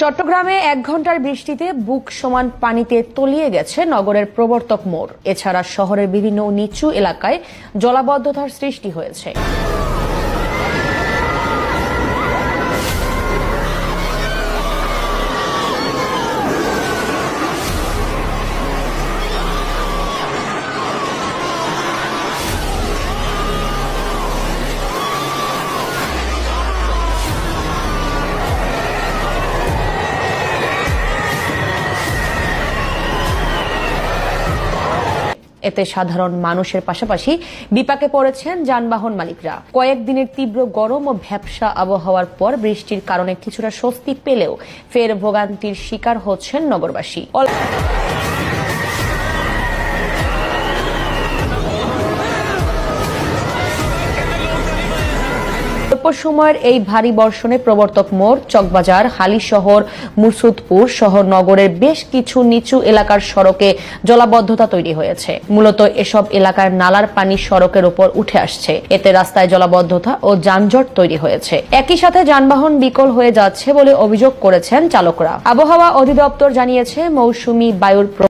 চট্টগ্রামে 1 ঘন্টার বৃষ্টিতে বুক সমান পানিতে তলিয়ে গেছে নগরের প্রবর্তক মোড়। এছাড়া শহরের বিভিন্ন নিচু এলাকায় জলাবদ্ধতার সৃষ্টি হয়েছে। এতে সাধারণ মানুষের পাশাপাশি বিপাকে পড়েছেন যানবাহন মালিকরা। কয়েকদিনের তীব্র গরম ও ভ্যাপসা আবহাওয়ার পর বৃষ্টির কারণে কিছুটা স্বস্তি পেলেও ফের ভোগান্তির শিকার হচ্ছেন নগরবাসী। অল্প সময়ের এই ভারী বর্ষণে প্রবর্তক মোড়, চকবাজার, হালিশহর, মুরসুদপুর সহ নগরের বেশ কিছু নিচু এলাকার সড়কে জলাবদ্ধতা তৈরি হয়েছে। মূলত এসব এলাকার নালার পানি সড়কের উপর উঠে আসছে। এতে রাস্তায় জলাবদ্ধতা ও যানজট তৈরি হয়েছে। একই সাথে যানবাহন বিকল হয়ে যাচ্ছে বলে অভিযোগ করেছেন চালকরা। আবহাওয়া অধিদপ্তর জানিয়েছে, মৌসুমী বায়ুর